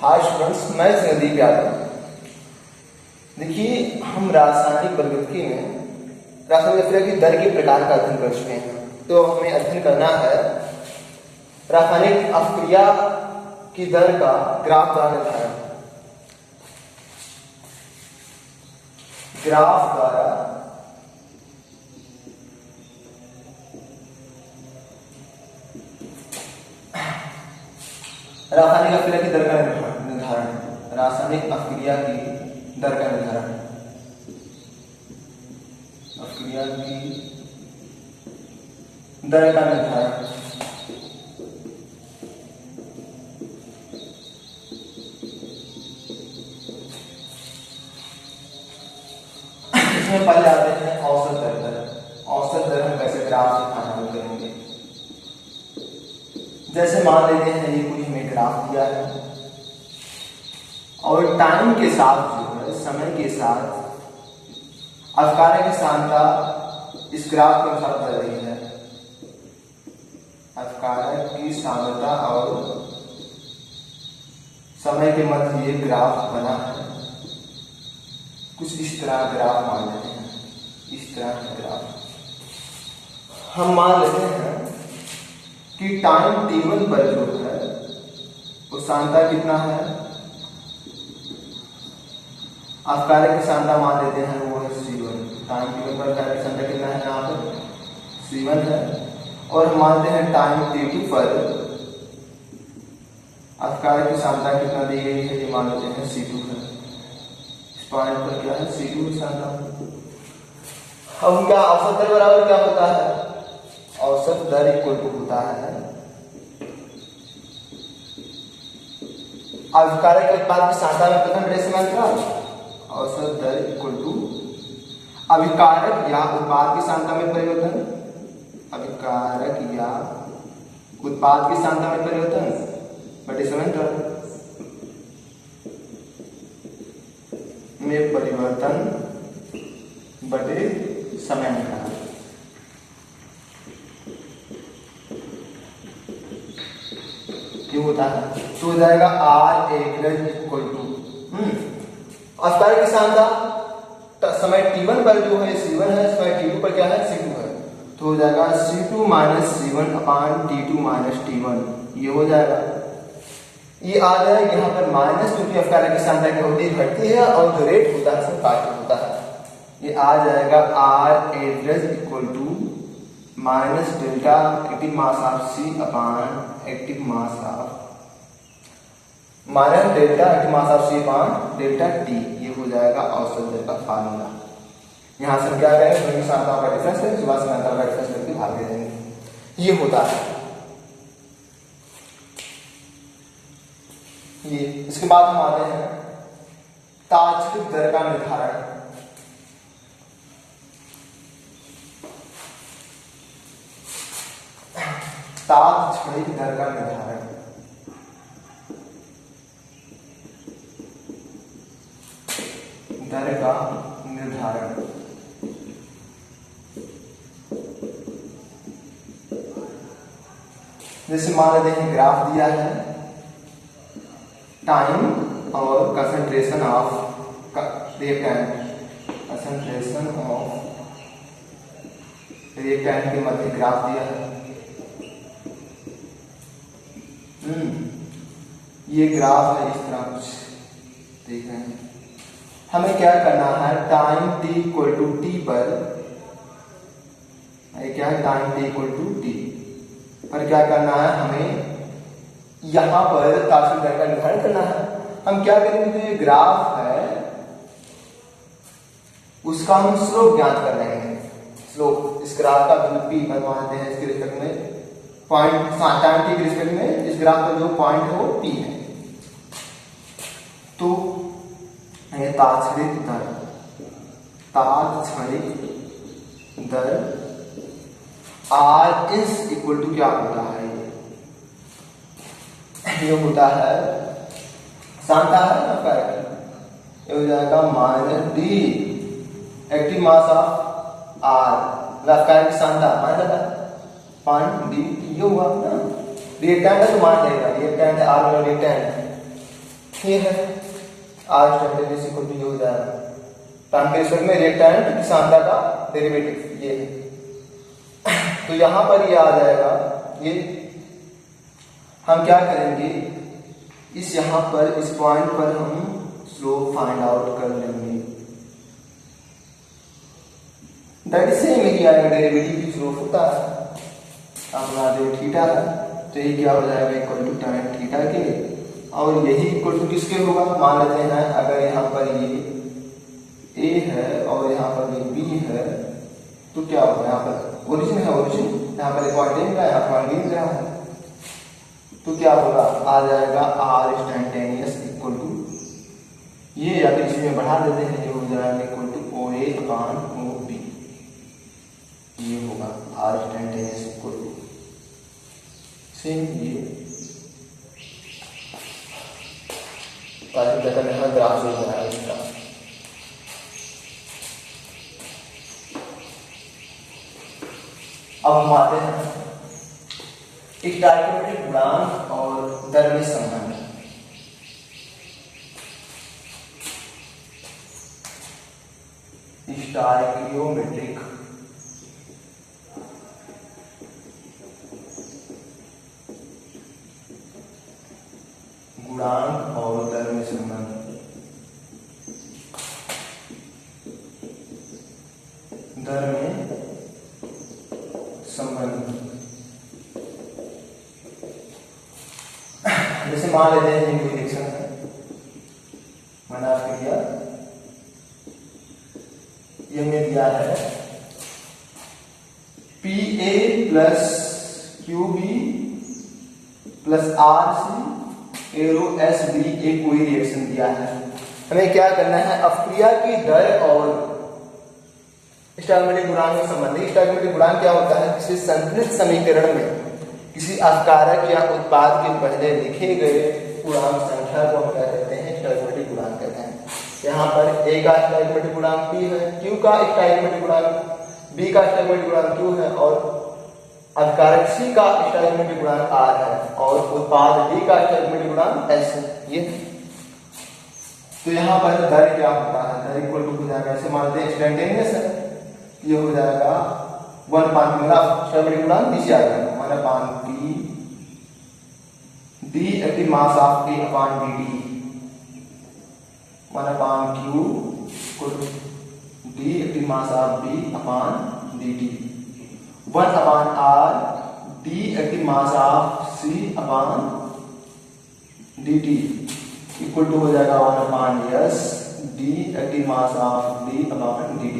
Hi students, मैं संदीप यादव। देखिए, हम रासायनिक प्रगति में रासायनिक अभिक्रिया की दर के प्रकार का अध्ययन कर चुके हैं। तो हमें अध्ययन करना है रासायनिक अभिक्रिया की दर का ग्राफ द्वारा निर्धारण। ग्राफ द्वारा रासायनिक अभिक्रिया की दर का निर्धारण। रासायनिक अभिक्रिया की दर का निर्धारण। अभिक्रिया की दर का निर्धारण। इसमें पहले आते हैं औसत दर। औसत दर हम कैसे ग्राफ से फाइंड करेंगे। जैसे मान लेते हैं ये कोई हमें ग्राफ दिया है और टाइम के साथ जो है, समय के साथ अभिक्रिया की सांद्रता इस ग्राफ के अनुसार बदल रही है। अभिक्रिया की सांद्रता और समय के मध्य ये ग्राफ बना है। कुछ इस तरह ग्राफ मान लेते हैं। इस तरह का ग्राफ हम मान लेते हैं कि टाइम t1 पर जो है वो सांद्रता कितना है। अभिक्रिया की सांद्रता मान लेते हैं वो है C1। टाइम t1 पर अभिक्रिया की सांद्रता कितना है, यहाँ पर C1 है। और हम मानते हैं टाइम t2 पर अभिक्रिया की सांद्रता कितना दी गई है, ये मान लेते हैं C2 है। इस पॉइंट पर क्या है, C2 की सांद्रता। अब उनका औसत दर बराबर क्या होता है, औसत दर इक्वल टू होता है अभिक्रिया के उत्पाद की सांद्रता में प्रथम डेसिमल अंतराल। औसत दर इक्वल टू अभिकारक या उत्पाद की सांद्रता में परिवर्तन। अभिकारक या उत्पाद की सांद्रता में परिवर्तन बटे समय अंतराल में परिवर्तन बटे समय अंतराल। क्यों होता है, तो हो जाएगा R एवरेज इक्वल टू अभिक्रिया की सांद्रता समय t1 पर जो है C1 है, समय t2 पर क्या है, C2 है। तो हो जाएगा C2 माइनस C1 अपान T2 माइनस T1। ये हो जाएगा, ये आ जाएगा यहाँ पर माइनस, क्योंकि अभिक्रिया की सांद्रता क्या होती है, घटती है, और जो रेट होता है सब काट होता है। ये आ जाएगा R average equal to minus delta active mass of C upon active mass of minus delta active mass of C upon delta T। ये हो जाएगा औसत दर का फार्मूला। यहां से क्या करेंगे, दोनों सांद्रता का डिफरेंस है, सुबह सांद्रता का डिफरेंस करके भाग दे देंगे। ये होता है ये। इसके बाद हम आते हैं तात्कालिक दर का निर्धारण। तात्कालिक दर का निर्धारण। दर का निर्धारण जैसे मान लेते हैं ग्राफ दिया है, टाइम और concentration of reactant. Concentration of reactant के मध्य ग्राफ दिया है। ये ग्राफ है, इस तरह कुछ देख रहे हैं। हमें क्या करना है, time t equal to t पर, क्या है, time t equal to t पर क्या करना है, हमें यहां पर तात्कालिक दर का निर्धारण करना है। हम क्या करेंगे, जो ये ग्राफ है उसका हम स्लोप ज्ञात कर लेंगे। स्लोप इस ग्राफ का p बनवाते हैं, इसके रिस्पेक्ट में पॉइंट टाइम t के रिस्पेक्ट में इस ग्राफ का जो पॉइंट है वो p है। तो ये तात्कालिक दर R इज इक्वल टू क्या होता है, ये होता है सांद्रता है ना अभिक्रिया, ये हो जाएगा minus D active mass of R, अभिक्रिया की सांद्रता मान लेता पॉइंट D। ये हुआ ना, रिएक्टेंट है तो मान लेगा, रिएक्टेंट R वाला रिएक्टेंट ये है आर स्टैंडर्ड इक्वल टू ये हो जाएगा टाइम के रिस्पेक्ट में रिएक्टेंट की सांद्रता का डेरिवेटिव ये है। तो यहां पर ये आ जाएगा, ये हम क्या करेंगे, इस यहां पर इस पॉइंट पर हम स्लोप फाइंड आउट कर लेंगे। दैट सेम ही आएगा, डेरिवेटिव की स्लोप होता है अपना जो थीटा है, तो ये क्या हो जाएगा इक्वल टू tan थीटा के, और यही इक्वल टू किसके होगा, मान लेते हैं अगर यहाँ पर ये A है और यहाँ पर ये B है, तो क्या होगा, यहाँ पर ओरिजिन है, ओरिजिन यहाँ पर एक पॉइंट मिल रहा है, यहाँ पॉइंट मिल रहा है, तो क्या होगा, आ जाएगा आर इंस्टैंटेनियस इक्वल टू ये, या फिर इसमें बढ़ा देते हैं, ये हो जाएगा इक्वल टू OA/OB, ये होगा R instantaneous equal to same ये ग्राफ हो जाएगा इसका। अब हम आते हैं स्टोइकोमेट्रिक गुणांक और दर में संबंध। स्टोइकोमेट्रिक गुणांक और दर में संबंध। दर में संबंध, जैसे मान लेते हैं कोई रिएक्शन है, मैंने आपको दिया, ये में दिया है PA plus QB plus RC arrow SB एक कोई रिएक्शन दिया है। हमें क्या करना है, अपक्रिया की दर और स्टोइकोमेट्रिक गुणांक में संबंधित। स्टोइकोमेट्रिक गुणांक क्या होता है, किसी संतुलित समीकरण में किसी अपकारक या उत्पाद के पहले लिखे गए पूर्णांक संख्या को हम क्या कहते हैं, स्टोइकोमेट्रिक गुणांक कहते हैं। यहाँ पर A का स्टोइकोमेट्रिक गुणांक P है, Q का स्टोइकोमेट्रिक गुणांक, B का स्टोइकोमेट्रिक गुणांक Q है, और अपकारक C का स्टोइकोमेट्रिक गुणांक R है, और उत्पाद D का स्टोइकोमेट्रिक गुणांक S है। ये तो यहाँ पर दर क्या होता है, दर इक्वल टू हो जाएगा, ऐसे मानते हैं इंस्टैंटेनियस है, ये हो जाएगा 1/, मेरा स्टोइकोमेट्रिक गुणांक नीचे आ जाएगा, 1/P d active mass of A/dt, 1/Q d active mass of B/dt, 1/R d active mass of C/dt equal to हो जाएगा 1/S d active mass of B/dt।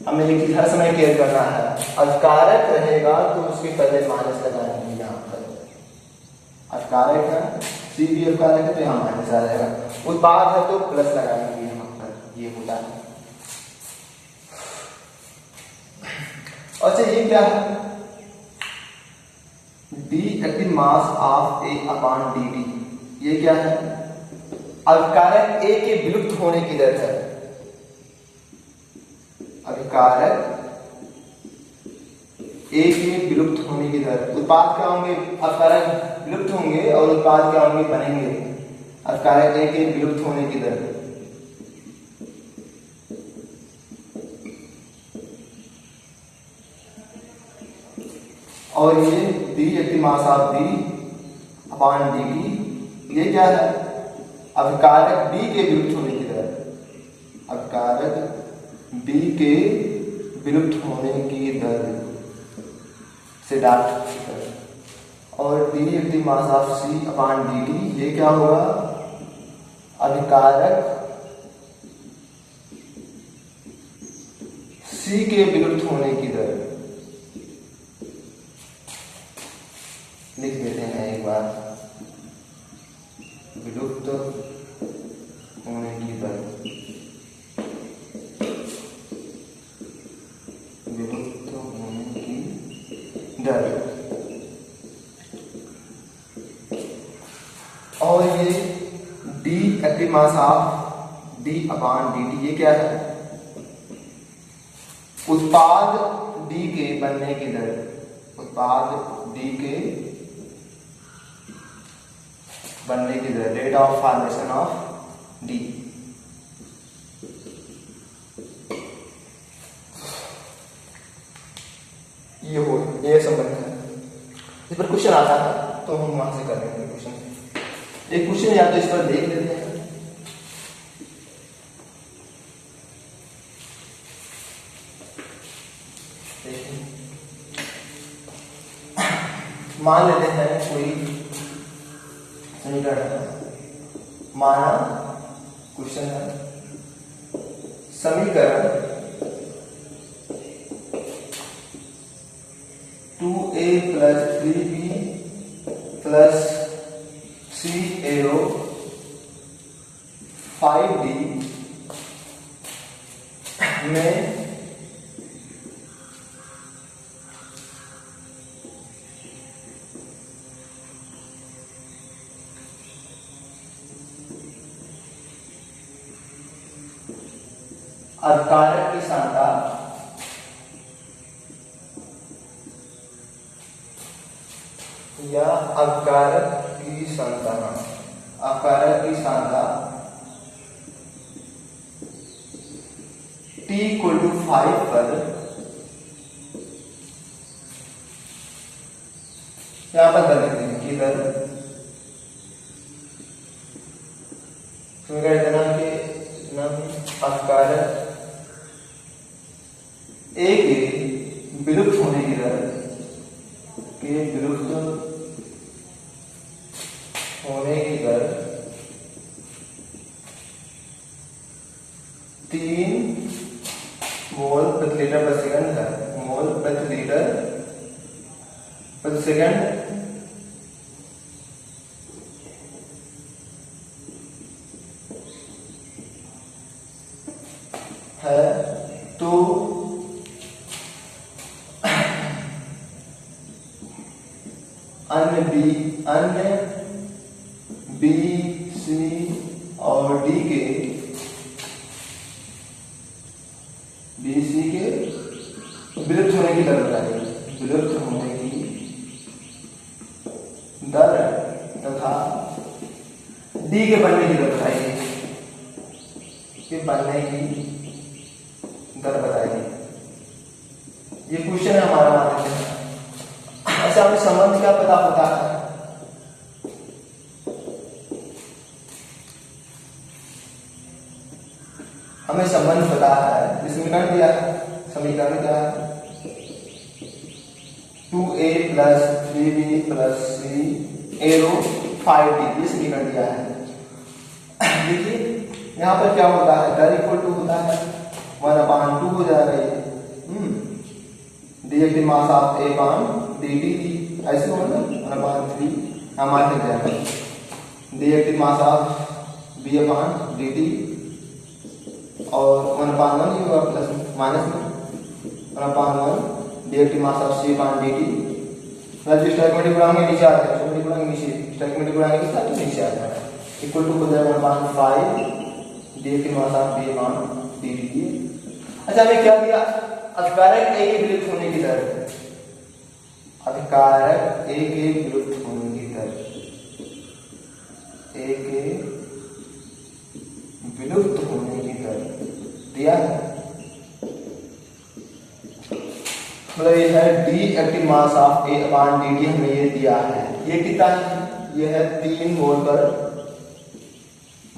हमें एक चीज हर समय केयर करना है, अपकारक रहेगा तो उसके पहले माइनस लगाएंगे, यहाँ पर अपकारक है, C भी अपकारक है तो यहाँ माइनस आ जाएगा, उत्पाद है तो प्लस लगाएंगे यहाँ पर, ये होता है। अच्छा ये क्या है, d active mass of A/dt, ये क्या है, अपकारक A के विलुप्त होने की दर है, अपकारक A के विलुप्त होने की दर। उत्पाद क्या होंगे, अपकारक विलुप्त होंगे और उत्पाद क्या होंगे, बनेंगे, अपकारक A के विलुप्त होने की दर। और ये d active mass of B/dt, ये क्या है, अपकारक B के विलुप्त होने की दर, अपकारक B के विलुप्त होने की दर से डॉट, और d active mass of C/dt, ये क्या होगा, अपकारक C के विलुप्त होने की दर। लिख देते हैं एक बार, विलुप्त होने की दर, विलुप्त होने की दर, और ये d active mass of D/dt, ये क्या है, उत्पाद D के बनने की दर, उत्पाद D के बनने की दर, rate of formation of D. ये संबंध है। इस पर क्वेश्चन आता है तो हम वहां से कर लेंगे क्वेश्चन। एक क्वेश्चन या तो इस पर देख लेते हैं। मान लेते हैं कोई समीकरण है, माना क्वेश्चन है समीकरण 2a + 3b + c arrow 5d में अवकारक की सांद्रता या अवकारक की सांद्रता, अवकारक की सांद्रता t = 5 पर यहां पर कर लेते हैं कि दर समीकरण के अवकारक ए के विलुप्त होने की दर, के विलुप्त होने की दर 3 मोल प्रति लीटर प्रति सेकंड है। मोल प्रति लीटर प्रति सेकंड है। तो अन्य बी, सी और डी के, बी सी के विलुप्त होने की दर बताइए, विलुप्त होने की दर तथा डी के बनने की दर बताइए, के बनने की दर बताइए। ये क्वेश्चन है हमारा, मान लेते हैं। अच्छा, हमें संबंध क्या पता होता है? हमें संबंध पता है, समीकरण दिया है। समीकरण क्या है? 2a + 3b + c arrow 5d, ये समीकरण दिया है। देखिए यहाँ पर क्या होता है, दर = होता है 1/2 हो जाएगा ये, रिएक्टिव मास ऑफ A/dt, ऐसे होगा 1/3 हमारे लग जाएगा। रिएक्टिव मास ऑफ B/dt और 1/1 ही होगा, प्लस माइनस में 1/1 reactive mass of C/dt plus stoichiometric गुणांक नीचे आता है, स्टोइकोमेट्रिक गुणांक नीचे, स्टोइकोमेट्रिक गुणांक के साथ नीचे आता है, इक्वल टू हो जाएगा 1/5 रिएक्टिव मास ऑफ B/dt। अच्छा, हमें क्या दिया? अवकारक ए के विलुप्त होने की दर, अवकारक ए के विलुप्त होने की दर, ए के विलुप्त होने की दर दिया है। मतलब ये है D active mass of A/dt, हमें ये दिया है। ये कितना है? ये है 3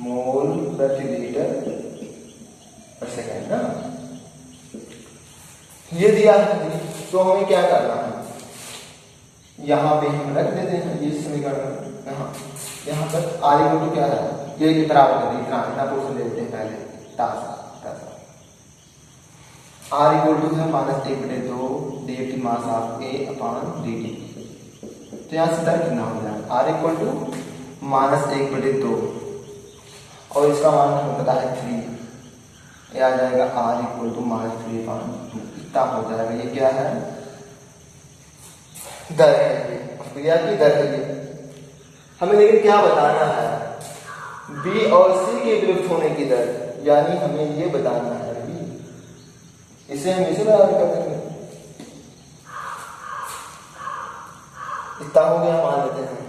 मोल प्रति लीटर पर सेकंड ना, ये दिया है। तो हमें क्या करना है, यहाँ पे हम रख देते हैं ये समीकरण। यहाँ पर R क्या है, ये की बराबर कर दी, इतना पोर्शन ले लेते हैं पहले, तासा R = है -1/2 रिएक्टिव मास ऑफ A/dt। तो यहाँ से दर कितना हो जाएगा? R = -1/2 और इसका मान हमें पता है 3, ये आ जाएगा R = -3/2, इतना हो जाएगा। ये क्या है? दर है, ये क्रिया की दर है। ये हमें लेकिन क्या बताना है? B और C के विलुप्त होने की दर, यानी हमें ये बताना है B, इसे हम इसे बराबर कर देंगे। इतना हो गया, मान लेते हैं।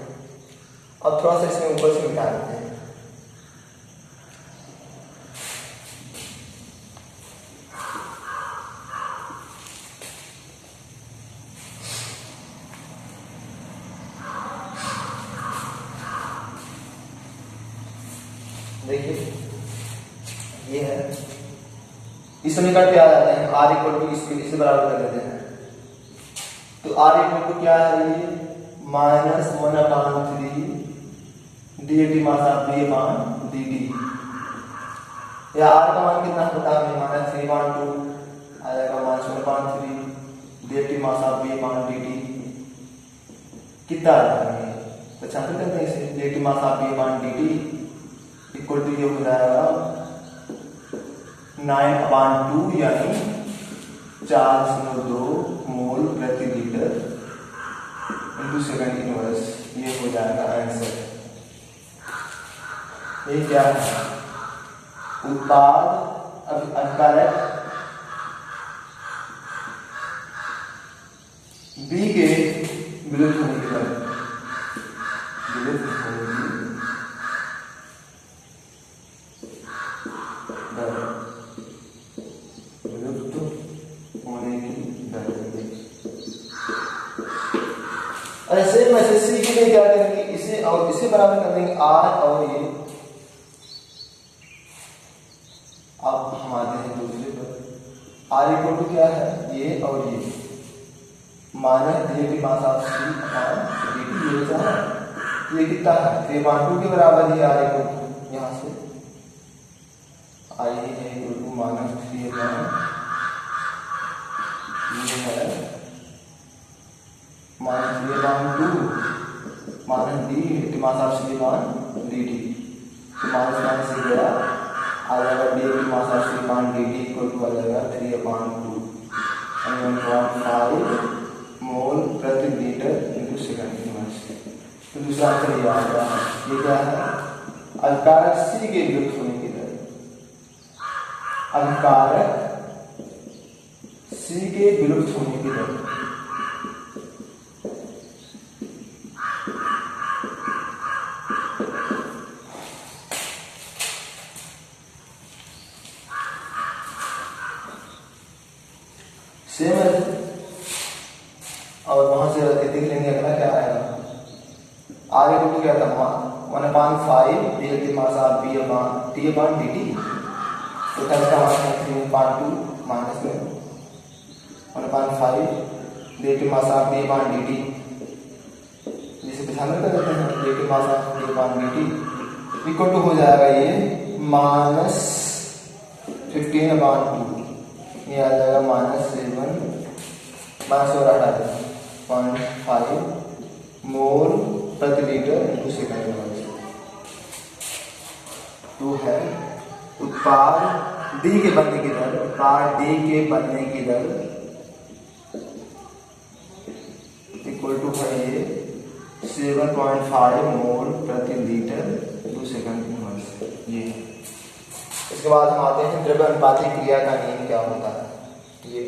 अब थोड़ा सा इसमें ऊपर से मिटा देते हैं। देखिए ये है, इस समीकरण पे आ जाते हैं। r इक्वल टू इसे बराबर कर देते हैं। तो r इक्वल टू क्या है, ये -1/3 dt मास ऑफ b मान dt। या r का मान कितना पता हमें, -3/2 आ जाएगा -1/3 dt मास ऑफ b मान dt। कितना आ जाएगा, तो छात्र करते हैं इसे, dt मास ऑफ b मान dt इक्वल टू ये हो जाएगा 9/2 यानी 4.2 मोल प्रति लीटर इंटू सेकंड इनवर्स। ये हो जाएगा आंसर। ये क्या है, उत्पाद अभिकारक बी के विलुप्त होने की दर, विलुप्त होने की दर, विलुप्त होने की दर। ऐसे सी के लिए क्या करेंगे, इसे और इसे बराबर कर देंगे r और ये। अब हम आते हैं दूसरे पर। r इक्वल टू क्या है, ये और ये minus dt mass of c upon dt। ये क्या है, ये कितना है 3/2 के बराबर ही r इक्वल टू, यहाँ से i है इक्वल टू -3 अपॉन ये है -3/2 minus dt mass of c मान dt। तो माइनस से गया आ जाएगा dt मास ऑफ c मान dt इक्वल टू आ जाएगा 3/2 यानी 1.5 मोल प्रति लीटर इंटू सेकंड इनवर्स। तो दूसरा आंसर ये आ गया। ये क्या है, अभिकारक सी के विलुप्त होने की दर, अभिकारक सी के विलुप्त होने की दर। सेम है, और वहां से देख लेंगे अगला क्या आएगा। r इक्वल टू क्या था, 1/5 dt mass of b upon t upon dt। तो क्या इसका मान है 3/2 माइनस में 1/5 dt mass of b upon dt। जिसे ध्यान में कर देते हैं, dt mass of b upon dt equal to हो जाएगा ये -15/2। ये आ जाएगा -7/5 मोल प्रति लीटर इंटू सेकंड इनवर्स। तो है उत्पाद डी के बनने की दर, उत्पाद डी के बनने की दर इक्वल टू है ये 7.5 मोल प्रति लीटर इंटू सेकंड इनवर्स। ये इसके बाद हम आते हैं द्रव्य अनुपातिक क्रिया का नियम क्या होता है। ये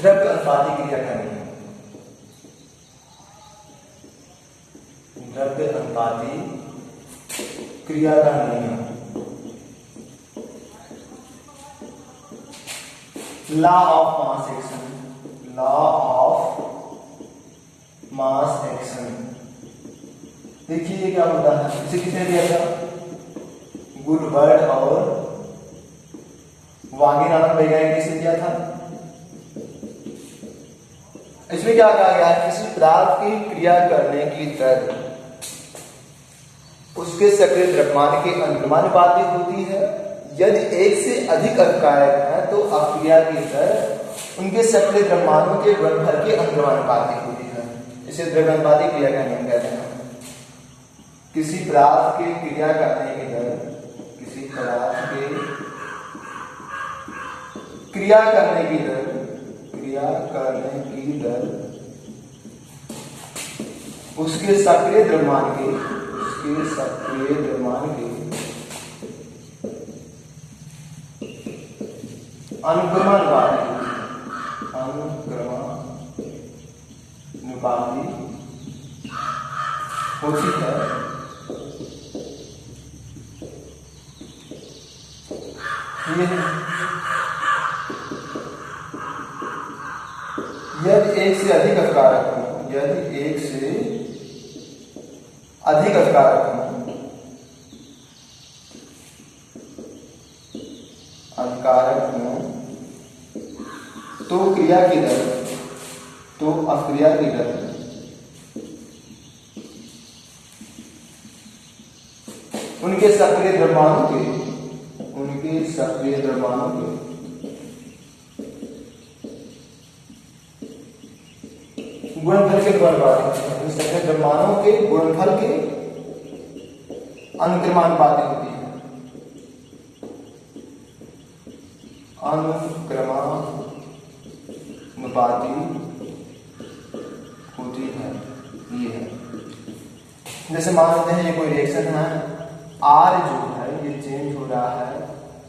द्रव्य अनुपातिक क्रिया का नियम, द्रव्य अनुपातिक क्रिया का नियम, law of mass action, law of mass action. देखिए ये क्या होता है, इसे किसने दिया था, गुडवर्ड और वागी नामक वैज्ञानिक किसने दिया था। इसमें क्या कहा गया है, किसी पदार्थ की क्रिया करने की दर उसके सक्रिय द्रव्यमान के अनुपातिक होती है। यदि एक से अधिक अभिकारक है तो अक्रिया की दर उनके सक्रिय द्रव्यमानों के गुणनफल के अनुपातिक होती है। इसे द्रव्यानुपातिक क्रिया का नियम कहते हैं। किसी पदार्थ के क्रिया करने की दर, किसी पदार्थ के क्रिया करने की दर, क्रिया करने की दर उसके सक्रिय द्रव्यमान के, उसके सक्रिय द्रव्यमान के अनुक्रमानुपाती अनुक्रमानुपाती होती है यदि एक से अधिक अभिकारक हो, यदि एक से अधिक अभिकारक हो, तो क्रिया की दर, तो अक्रिया की दर उनके सक्रिय द्रव्यमानों के गुणनफल के अनुपातिक, सक्रिय द्रव्यमानों के गुणनफल के अनुक्रमानुपाती होती है। अनुक्रमानुपाती होती है, ये है। जैसे मान लेते हैं ये कोई रिएक्शन है, आर जो है ये चेंज हो रहा है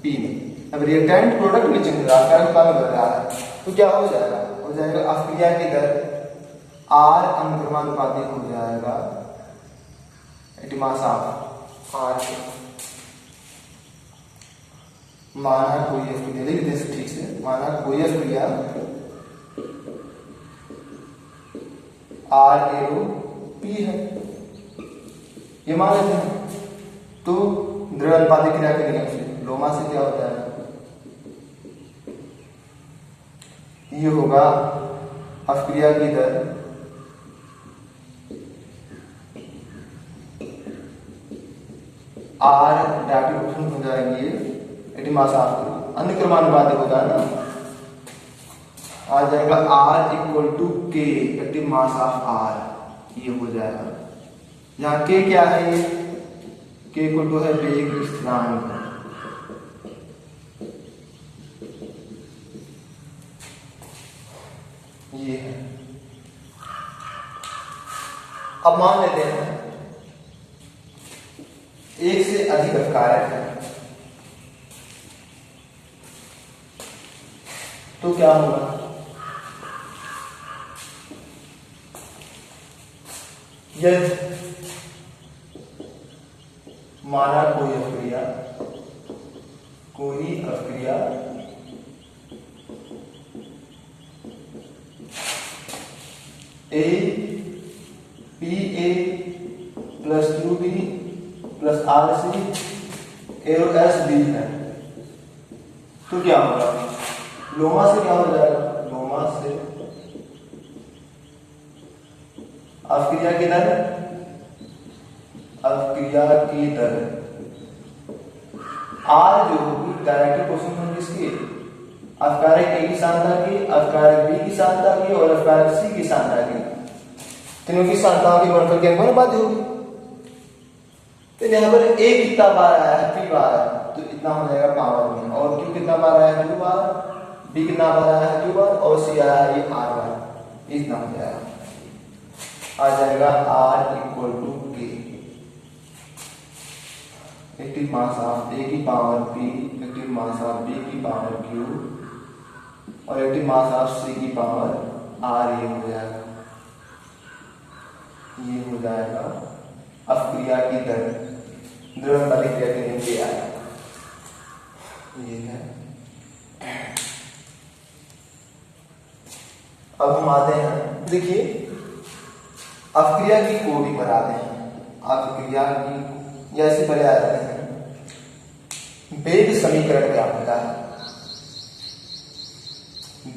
पी में। अब रिएक्टेंट प्रोडक्ट में चेंज हो रहा है, करंट में बदल रहा है, तो क्या हो जाएगा? हो जाएगा अभिक्रिया की दर आर अनुक्रमानुपाती हो जाएगा मास ऑफ आर। माना कोई अभिक्रिया, लिख दें ठीक से, माना कोई अभिक्रिया आर एरो पी है, ये मान लेते हैं। तो द्रव्यानुपाती क्रिया के नियम से लोमा से क्या होता है? ये होगा अभिक्रिया की दर आर डायरेक्ट हो जाएंगे मास ऑफ अनुक्रमानुपाती होता है ना, आ जाएगा R equal to K active mass of are, ये हो जाएगा। यहाँ के क्या है? ये के इक्वल टू है वेग स्थिरांक, ये है। अब मान लेते हैं एक से अधिक अभिकारक है, तो क्या होगा? यदि माना कोई अभिक्रिया A P A plus Q B plus R C arrow S B है, तो क्या होगा? लोमा से क्या हो जाएगा? लोमा से अभिक्रिया की दर आर जो होगी डायरेक्ट क्वेश्चन होगी इसकी अभिकारक ए की सांद्रता की, अभिकारक बी की सांद्रता की और अभिकारक सी की सांद्रता की, तीनों की सांद्रताओं की गुणनफल के अनुपात होगी। तो यहाँ पर ए कितना बार आया है? पी बार है, तो इतना हो जाएगा पावर में, और क्यू कितना बार आया है? Q bar. बी कितना बार आया है? Q bar. और सी आया है ये आर बार, इतना हो जाएगा। आ जाएगा R equal to K active mass of A की power P, active mass of B की पावर क्यू और एक्टिव मास ऑफ सी की पावर आर, ये हो जाएगा। ये हो जाएगा अभिक्रिया की दर, द्रव्यमापी क्रिया के नियम से आया, ये है। अब हम आते हैं, देखिए अभिक्रिया की कोटि पर आते हैं। अभिक्रिया की जैसे पहले आते हैं वेग समीकरण क्या होता है?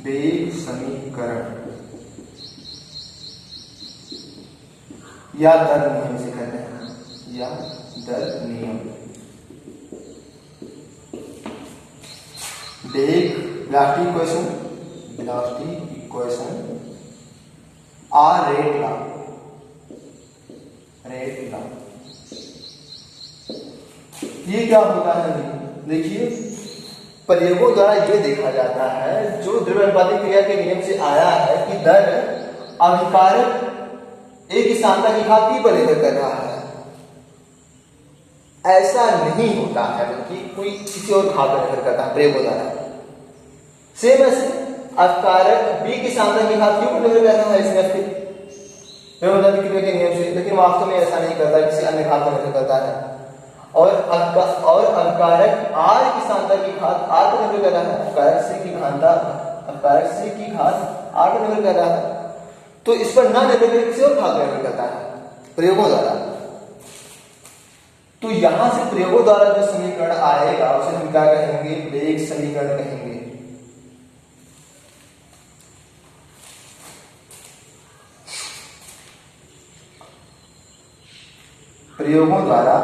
वेग समीकरण या दर नियम से कहते हैं, या दर नियम। वेग velocity equation or rate law, ये क्या होता है? देखिए प्रयोगों द्वारा ये देखा जाता है, जो द्रव्यानुपाती क्रिया के नियम से आया है कि दर अभिकारक ए की सांद्रता की घात पी पर निर्भर कर रहा है, ऐसा नहीं होता है, बल्कि कोई किसी और घात पर निर्भर करता है प्रयोगों द्वारा। सेम ऐसे अपकारक बी की सांद्रता की घात क्यू पर निर्भर करता है इसमें फिर क्रिया के नियम से, लेकिन वास्तव में ऐसा नहीं करता, किसी अन्य घात पर निर्भर करता है। और अपकारक आर की सांद्रता की घात आर पर निर्भर कर रहा है, अपकारक सी की घात आर पर निर्भर कर रहा है। तो इस पर ना निर्भर करके किसी और घात पर निर्भर करता है प्रयोगों द्वारा। तो यहां से प्रयोगों द्वारा जो समीकरण आएगा उसे हम क्या कहेंगे, वेग समीकरण कहेंगे। प्रयोगों द्वारा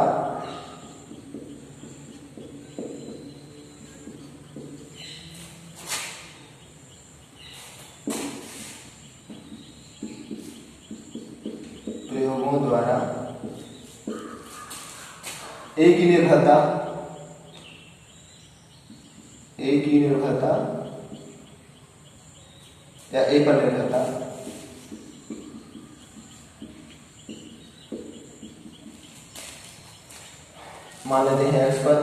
ए की निर्भरता या ए पर निर्भरता मान लेते हैं एक्स पर,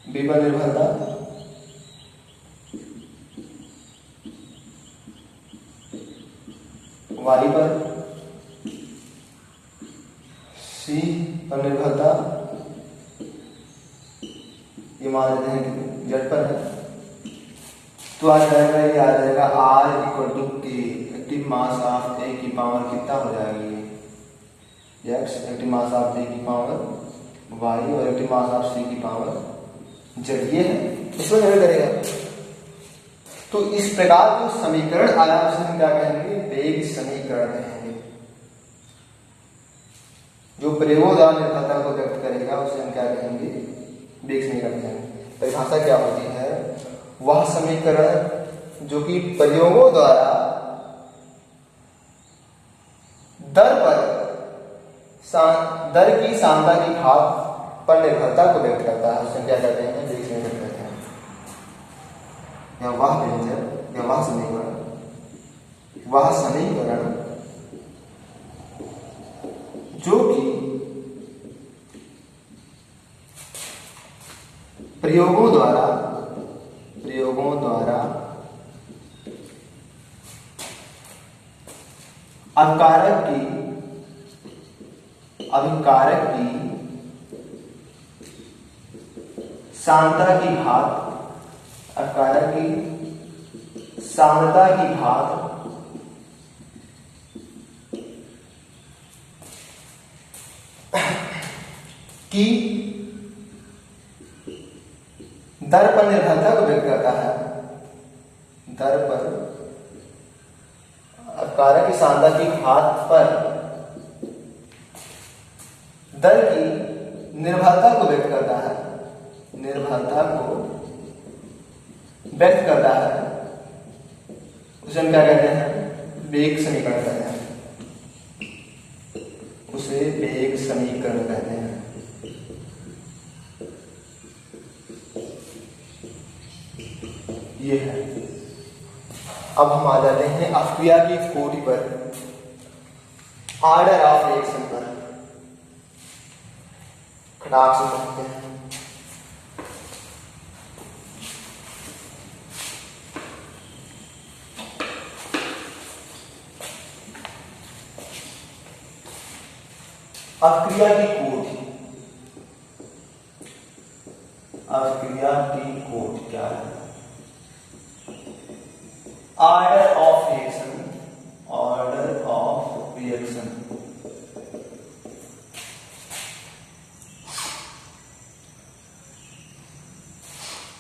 बी पर निर्भरता वाई पर, सी पर निर्भरता ये मान लेते हैं जेड पर है। तो आ जाएगा, ये आ जाएगा R equal to K active mass of A की पावर कितना हो जाएगी, x active mass of A की पावर वाई और एक्टिव मास ऑफ सी की पावर जेड, ये है इसमें निर्भर करेगा। तो इस प्रकार जो समीकरण आया उसे हम क्या कहेंगे, वेग समीकरण कहेंगे। जो प्रयोगों द्वारा निर्भरता को व्यक्त करेगा उसे हम क्या कहेंगे, वेग समीकरण कहेंगे। परिभाषा क्या होती है, वह समीकरण जो कि प्रयोगों द्वारा दर की सांद्रता की घात पर निर्भरता को व्यक्त करता है, उसे क्या कहते हैं, वेग समीकरण कहते हैं। या वह व्यंजक या वह समीकरण जो कि प्रयोगों द्वारा अभिकारक की सांद्रता की घात की दर पर निर्भरता को व्यक्त करता है। दर पर अपकारक की सांद्रता की घात पर दर की निर्भरता को व्यक्त करता है, उसे हम क्या कहते हैं, वेग समीकरण कहते हैं। उसे वेग समीकरण कहते हैं। ये है। अब हम आ जाते हैं अपक्रिया की कोटि पर, ऑर्डर ऑफ रिएक्शन पर। खटाक से पढ़ते हैं। अपक्रिया की कोटि क्या है, ऑर्डर ऑफ रिएक्शन।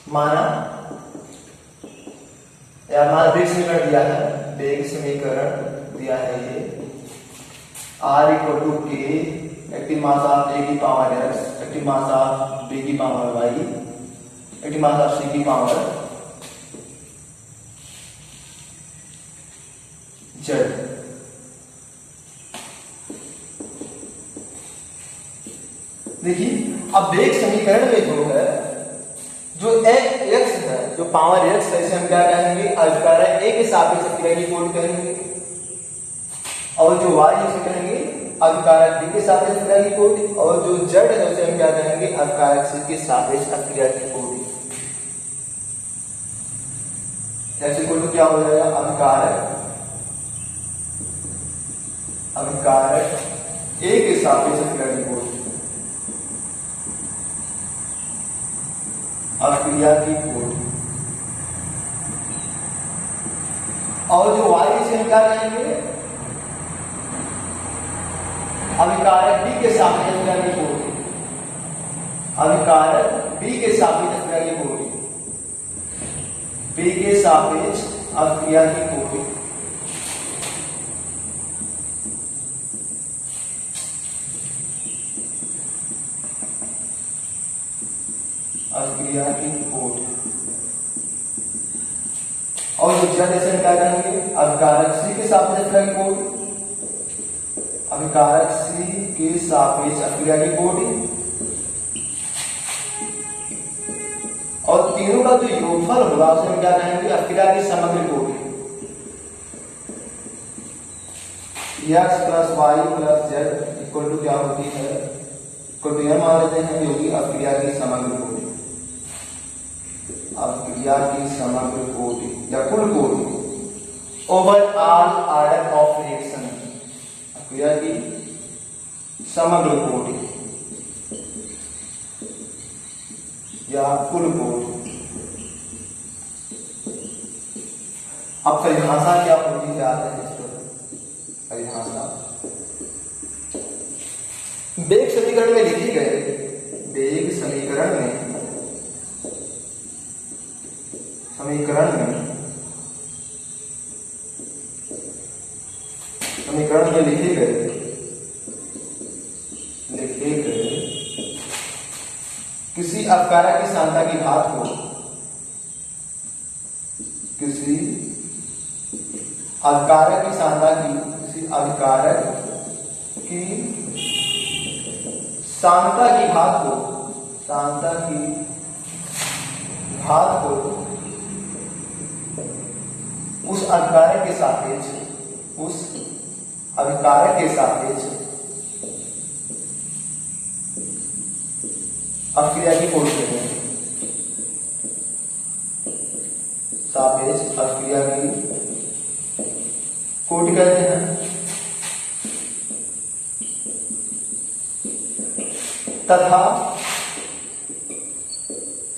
माना वेग समीकरण दिया है, ये R equal to K active mass of A की power X, active mass of B की power Y, active mass of C की पावर जेड। देखिए अब वेग समीकरण में जो है, जो एक्स है, जो पावर एक्स है, इसे हम क्या कहेंगे, अभिकारक ए के सापेक्ष अपक्रिया की कोटि कहेंगे। और जो वाई है उसे कहेंगे अभिकारक बी के सापेक्ष अपक्रिया की कोटि। और जो जेड है उसे हम क्या कहेंगे, अभिकारक सी के सापेक्ष अपक्रिया की कोटि। x इक्वल टू क्या हो जाएगा, अभिकारक a के सापेक्ष अभिक्रिया की कोटि, अभिक्रिया की कोटि। और जो y से हम क्या कहेंगे, अभिकारक b के सापेक्ष अभिक्रिया की कोटि, अभिकारक b के सापेक्ष अभिक्रिया की कोटि, b के सापेक्ष अभिक्रिया की कोटि। अभिक्रिया की कोटि। और जो जनरेशन क्या करेंगे, अभिकारक C के सापेक्ष अभिक्रिया की कोटि, अभिकारक C के सापेक्ष अभिक्रिया की कोटि। और तीनों का जो योगफल होगा उसे हम क्या कहेंगे, अभिक्रिया की समग्र कोटि। x plus y plus z equal to क्या होती है, इक्वल टू मान लेते हैं, जो कि अभिक्रिया की समग्र कोटि, अभिक्रिया की समग्र कोटि या कुल कोटि over all order of reaction, अभिक्रिया की समग्र कोटि या कुल कोटि। अब परिभाषा क्या होती है, आते हैं इस पर परिभाषा। वेग समीकरण में लिखी गए, वेग समीकरण में लिखे गए किसी अभिकारक की सांद्रता की घात को, किसी अभिकारक की सांद्रता की, किसी अभिकारक की सांद्रता की घात को, सांद्रता की घात को उस अभिकारक के सापेक्ष, उस अभिकारक के सापेक्ष अभिक्रिया की कोटि कहते हैं, सापेक्ष अभिक्रिया की कोटि कहते हैं। तथा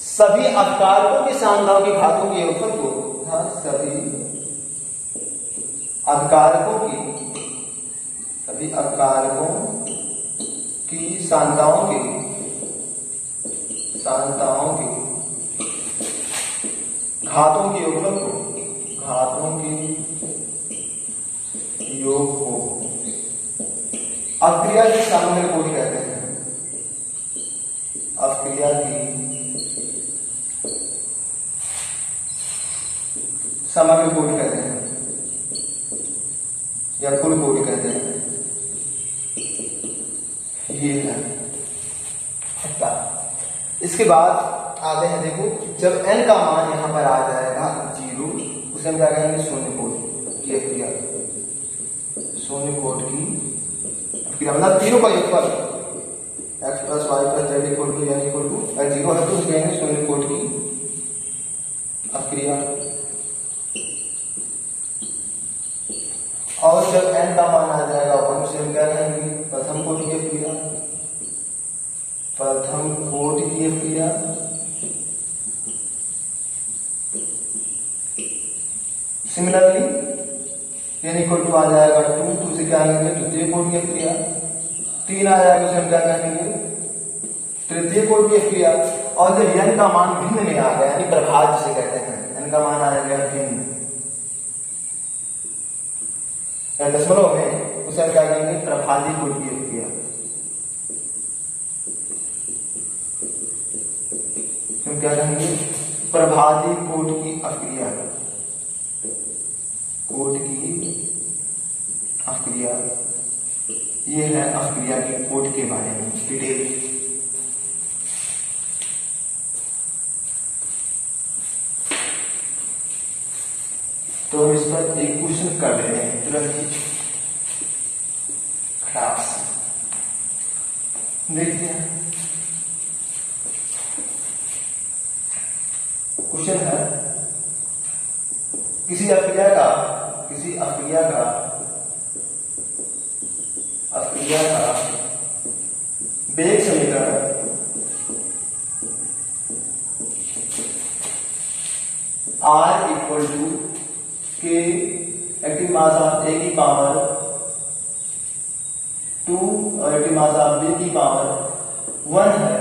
सभी अभिकारकों की सांद्रताओं की घातों के योगफल को, सभी अभिकारकों की सांद्रताओं की घातों के योगफल को, घातों के योग को अभिक्रिया की समग्र कोटि कहते हैं, अभिक्रिया की समग्र कोटि कहते हैं या कुल कोटि कहते हैं। ये है। इसके बाद आते हैं, देखो जब n का मान यहां पर आ जाएगा 0, उसे हम क्या कहेंगे, शून्य कोटि की अभिक्रिया, शून्य कोटि की अभिक्रिया, मतलब तीनों का योगफल x plus y plus z equal to n equal to 0 है, तो उसे कहेंगे शून्य कोटि की अभिक्रिया। और जब n का मान आ जाएगा 1, उसे हम क्या कहेंगे, प्रथम कोटि की अभिक्रिया, प्रथम कोटि की अभिक्रिया। सिमिलरली n इक्वल टू आ जाएगा 2, तो उसे क्या कहेंगे, द्वितीय कोटि की अभिक्रिया। 3 आ जाएगा, उसे हम क्या कहेंगे, तृतीय कोटि की अभिक्रिया। और जब n का मान भिन्न में आ गया, यानी प्रभाज्य जिसे कहते हैं, n का मान आ जाएगा भिन्न या दशमलव में, उसे हम क्या कहेंगे, प्रभाज्य कोटि की अभिक्रिया। हम क्या कहेंगे, प्रभाज्य कोटि की अभिक्रिया, कोटि की अभिक्रिया। ये है अभिक्रिया की कोटि के बारे में डिटेल। तो हम इस पर एक क्वेश्चन कर रहे हैं तुरंत ही, खराब से देखते हैं। क्वेश्चन है किसी अक्रिया का वेग समीकरण R equal to K active mass of A की पावर 2 और एक्टिव मास ऑफ बी की पावर 1 है,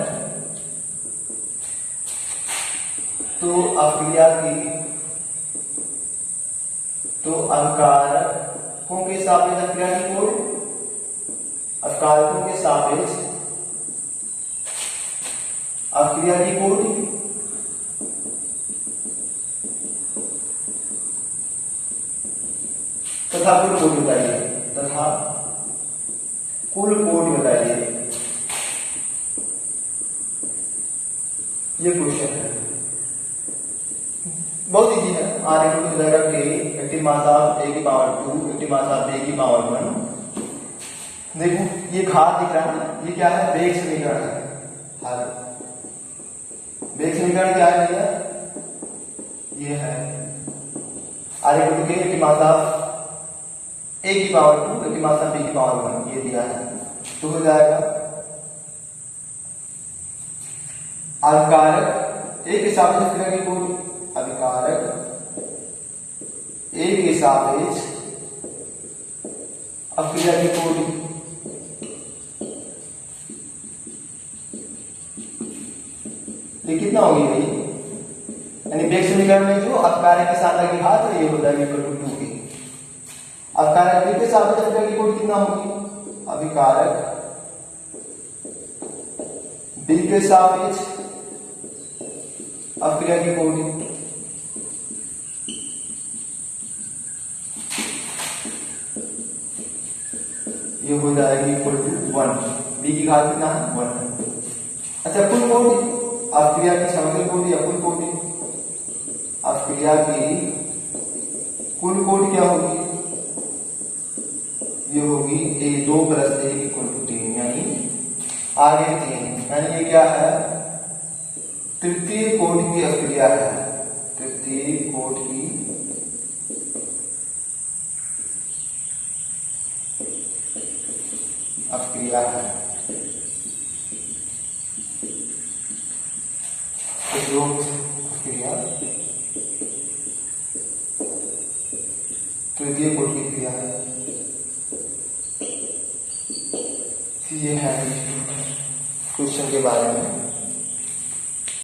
तो अवकारकों के सापेक्ष अक्रिया की कोण, अवकारकों के सापेक्ष अक्रिया की कोण तथा कुल कोण बताइए। ये क्वेश्चन है, बहुत इजी है। R इक्वल टू जाएगा के एक्टिव मास ऑफ ए की power 2 active mass of B की पावर 1। देखो ये घात दिख रहा है, ये क्या है, वेग समीकरण है। वेग समीकरण क्या है भैया, ये है R equal to K active mass of A की power 2 active mass of B की पावर 1, ये दिया है। तो हो जाएगा अवकारक ए के सापेक्ष अक्रिया की कोण, अभिकारक ए के सापेक्ष अक्रिया की कोण, ये कितना होगी भाई, यानी वेग समीकरण में जो अवकारक के साथ लगी घात है, ये हो जाएगी इक्वल टू 2 की। अवकारक बी के सापेक्ष अक्रिया की कोण कितना होगी, अभिकारक बी के सापेक्ष अक्रिया की कोण, ये हो जाएगी इक्वल टू 1। बी की घात कितना है, 1 है। अच्छा कुल कोण, अक्रिया की समग्र कोण या कुल कोण, अक्रिया की कुल कोण क्या होगी, ये होगी a2 + 1 इक्वल टू 3, यानी आगे 3, यानी ये क्या है, तृतीय कोट की अक्रिया है, तृतीय कोट की अक्रिया है। क्रिया तृतीय कोट की क्रिया है। ये है क्वेश्चन के बारे में।